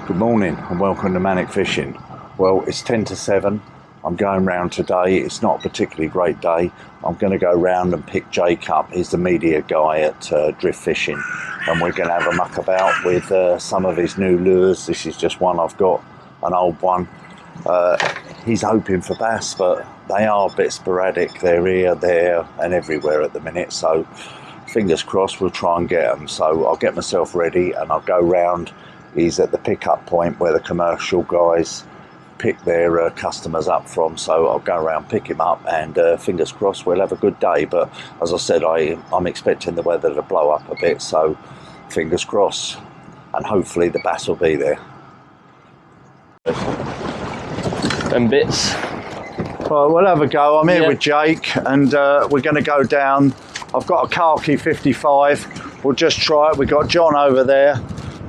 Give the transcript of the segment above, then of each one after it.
Good morning and welcome to Manic Fishing. Well, it's 10 to 7. I'm going round today. It's not a particularly great day. I'm going to go round and pick Jake up. He's the media guy at Drift Fishing, and we're going to have a muck about with some of his new lures. This is just one I've got, an old one. He's hoping for bass, but they are a bit sporadic. They're here, there and everywhere at the minute, so fingers crossed we'll try and get them. So I'll get myself ready and I'll go round. He's at the pickup point where the commercial guys pick their customers up from, so I'll go around, pick him up, and fingers crossed we'll have a good day. But as I said, I'm expecting the weather to blow up a bit, so fingers crossed, and hopefully the bass will be there. And bits. Well, we'll have a go. I'm here with Jake, and we're going to go down. I've got a khaki 55. We'll just try it. We've got John over there.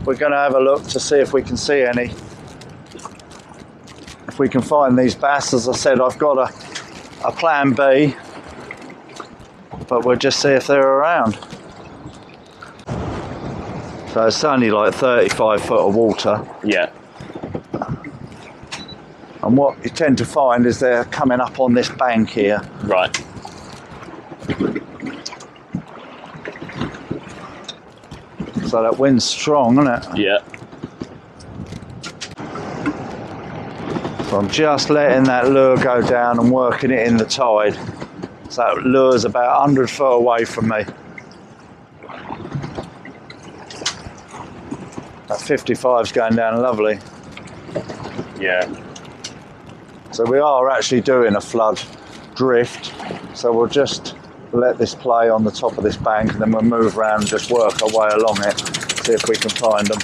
We're going to have a look to see if we can see any. If we can find these bass. As I said, I've got a plan B, but we'll just see if they're around. So it's only like 35 foot of water. Yeah. And what you tend to find is they're coming up on this bank here. Right. So that wind's strong, isn't it? Yeah. So I'm just letting that lure go down and working it in the tide. So that lure's about 100 foot away from me. That 55's going down lovely. Yeah. So we are actually doing a flood drift. So we'll just let this play on the top of this bank, and then we'll move around and just work our way along it, see if we can find them.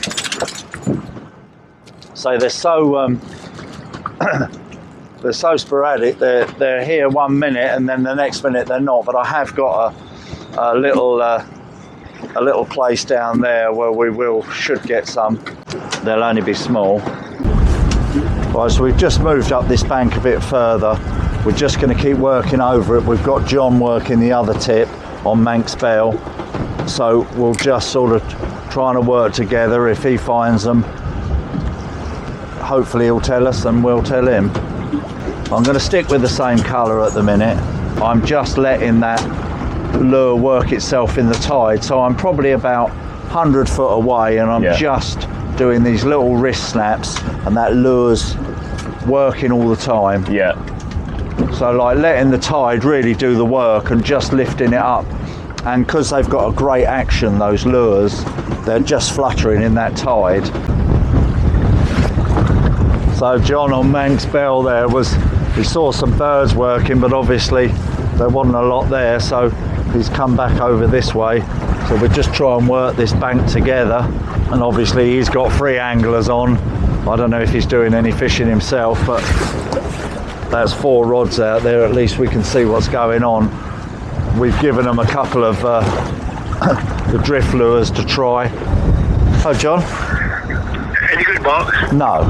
So they're so they're so sporadic. They're here 1 minute and then the next minute they're not. But I have got a little place down there where we should get some. They'll only be small. Right, so we've just moved up this bank a bit further. We're just going to keep working over it. We've got John working the other tip on Manx Bella, so we'll just sort of trying to work together. If he finds them, hopefully he'll tell us and we'll tell him. I'm going to stick with the same colour at the minute. I'm just letting that lure work itself in the tide, so I'm probably about 100 foot away, and I'm just doing these little wrist snaps, and that lure's working all the time. Yeah. So like letting the tide really do the work and just lifting it up. And because they've got a great action, those lures, they're just fluttering in that tide. So John on Manx Bella there he saw some birds working, but obviously there wasn't a lot there, so he's come back over this way. So we'll just try and work this bank together. And obviously he's got 3 anglers on. I don't know if he's doing any fishing himself, but that's 4 rods out there. At least we can see what's going on. We've given them a couple of the drift lures to try. Oh, John? Any good, Mark? No.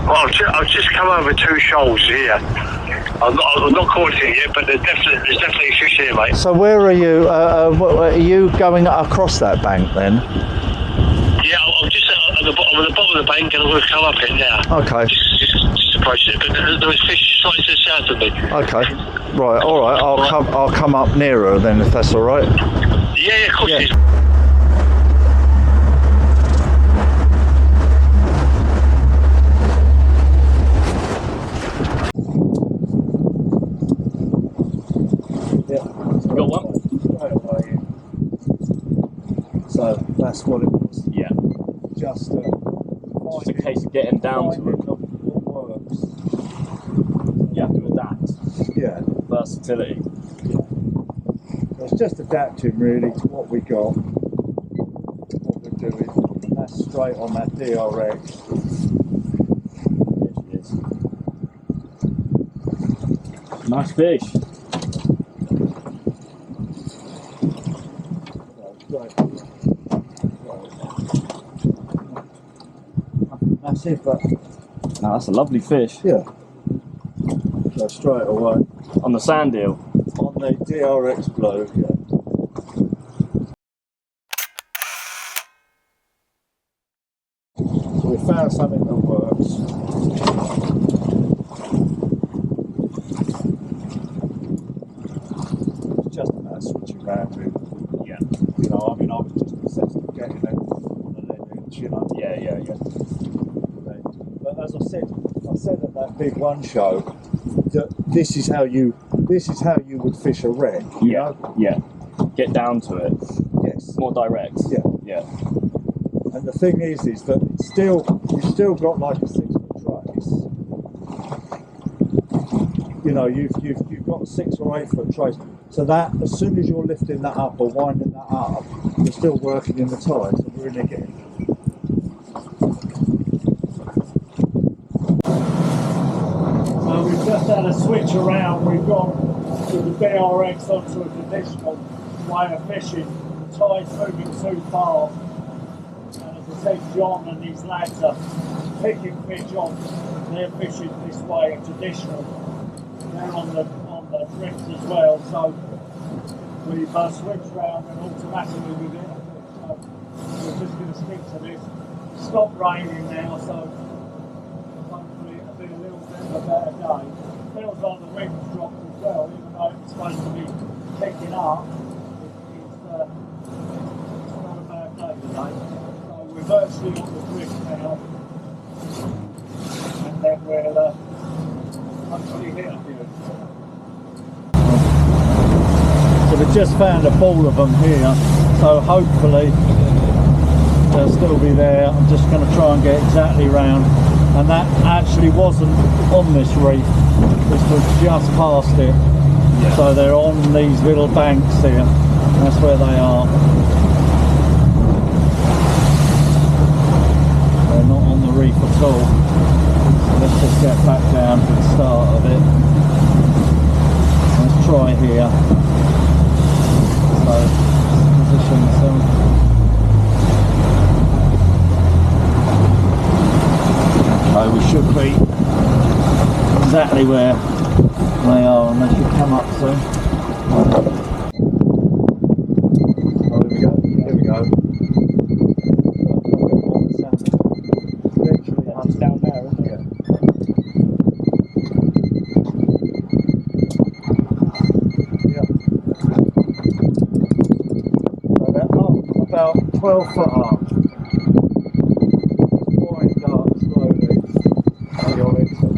Well, I've just come over 2 shoals here. I'm not caught anything yet, but there's definitely fish here, mate. So where are you? Are you going across that bank then? Yeah, I'm just at the bottom of the bank, and I'm going to come up it now. Okay. Just approaching it, but there was fish slightly to the south of me. Okay. Right. All right. I'll come up nearer then, if that's all right. Yeah, of course it is. You got one? So that's what it was. Yeah. Just a case of getting down to it. What works. You have to adapt. Yeah. Versatility. It's just adapting really to what we got, what we're doing. And that's straight on that DRX. There she is. Nice fish. Massive, but No, that's a lovely fish. yeah. So straight away On the sand eel. on the DRX blue. Yeah. So we found something that works. It's just about switching around really. Yeah. You know, I mean, I was just obsessed with getting it on the lead edge, you know. Yeah, yeah, yeah. But as I said at that big one show that this is how you would fish a wreck. You Yeah, know? yeah. Get down to it. Yes. More direct. Yeah. Yeah. And the thing is that it's you've still got like a 6 foot trace. You know, you've got a 6 or 8 foot trace. So that as soon as you're lifting that up or winding that up, you're still working in the tide. So we're in again. So we've just had a switch around. We've gone with the BRX onto a traditional way of fishing. The tide's moving too fast. And as I said, John and his lads are picking fish off. They're fishing this way, a traditional. They're on the drift as well. So we've switched around and automatically with it. So we're just going to stick to this. It's stopped raining now, so hopefully it'll be a little bit of a better day. Feels like the wind's dropped as well, even though it's supposed to be picking up. It's not a bad day today. So we're virtually on the drift now, and then we'll hopefully hit a few. So we've just found a ball of them here, so hopefully they'll still be there. I'm just going to try and get exactly round, and that actually wasn't on this reef, this was just past it. Yeah. So they're on these little banks here, that's where they are. They're not on the reef at all. So let's just get back down to the start of it. Let's try here. So position some. So we should be exactly where they are, and they should come up soon. Oh, here we go. Here we go. Literally, that's down there, isn't it? About 12 foot up. Just wind up slowly. On your exit.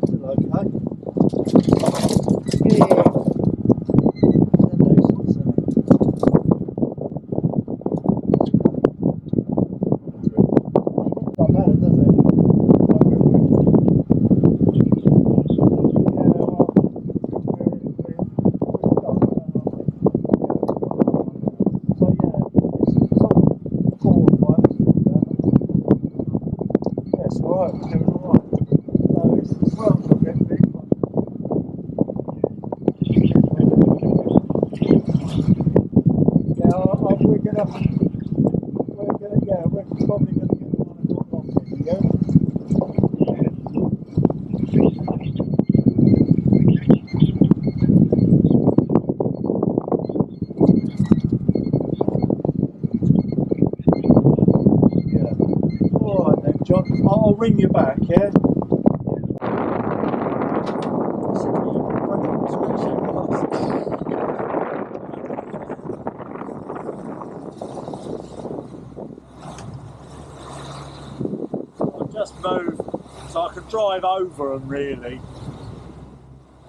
Still okay? Yeah. We're probably going to get the 1 o'clock lock in, yeah? Yeah. Alright then, John. I'll ring you back, yeah? Move so I can drive over them really,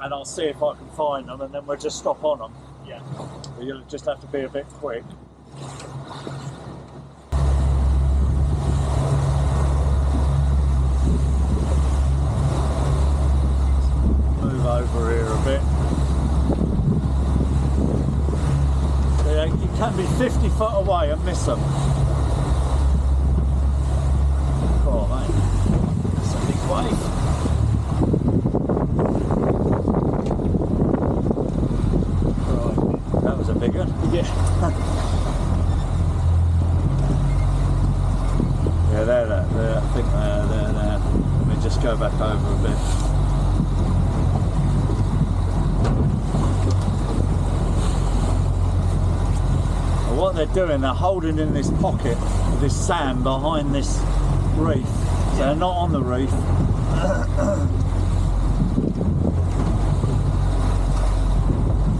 and I'll see if I can find them, and then we'll just stop on them. Yeah. But you'll just have to be a bit quick. Move over here a bit. So yeah, you can be 50 foot away and miss them. Oh mate, that's a big wave. Right, that was a big one. Yeah. Yeah, they're there. I think they're there. Let me just go back over a bit. And what they're doing, they're holding in this pocket, this sand behind this reef. So they're not on the reef.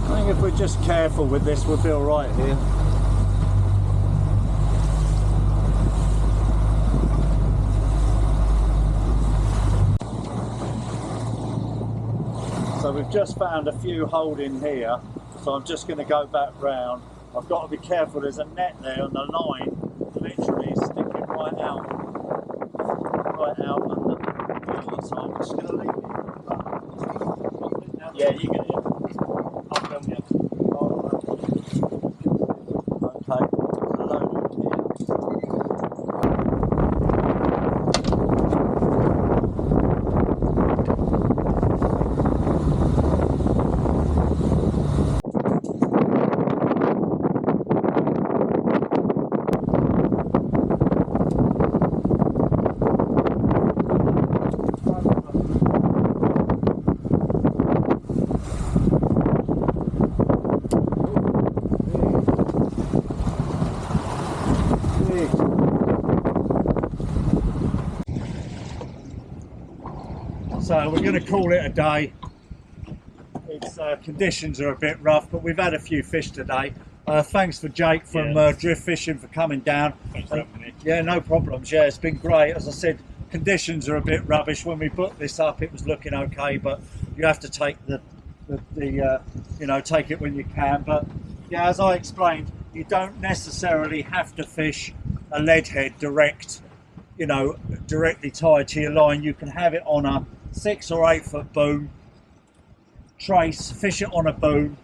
I think if we're just careful with this, we'll be all right here. So we've just found a few holding here, so I'm just going to go back round. I've got to be careful, there's a net there and the line literally is sticking right out on the water, so I'm just going to leave it. Yeah, you get it. I'll film you. Okay, load it here. So we're going to call it a day. Its conditions are a bit rough, but we've had a few fish today. Thanks for Jake from Drift Fishing for coming down. Thanks for having me. Yeah, no problems. Yeah, it's been great. As I said, conditions are a bit rubbish. When we put this up, it was looking okay, but you have to take the you know, take it when you can. But yeah, as I explained, you don't necessarily have to fish a lead head direct, you know, directly tied to your line. You can have it on a 6 or 8 foot boom, trace, fish it on a boom,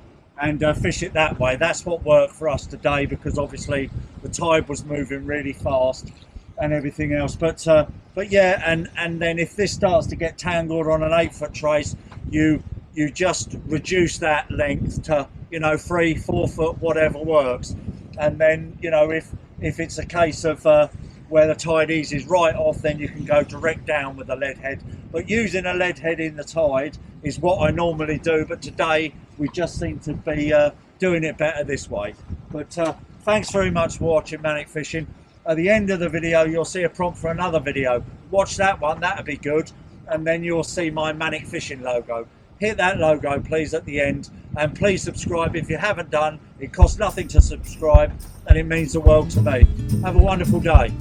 and fish it that way. That's what worked for us today, because obviously the tide was moving really fast and everything else. But yeah, and then if this starts to get tangled on an 8 foot trace, you just reduce that length to, you know, 3, 4 foot, whatever works. And then, you know, if it's a case of where the tide eases right off, then you can go direct down with a lead head. But using a lead head in the tide is what I normally do, but today we just seem to be doing it better this way. But thanks very much for watching Manic Fishing. At the end of the video, you'll see a prompt for another video. Watch that one, that'll be good. And then you'll see my Manic Fishing logo. Hit that logo, please, at the end. And please subscribe if you haven't done. It costs nothing to subscribe, and it means the world to me. Have a wonderful day.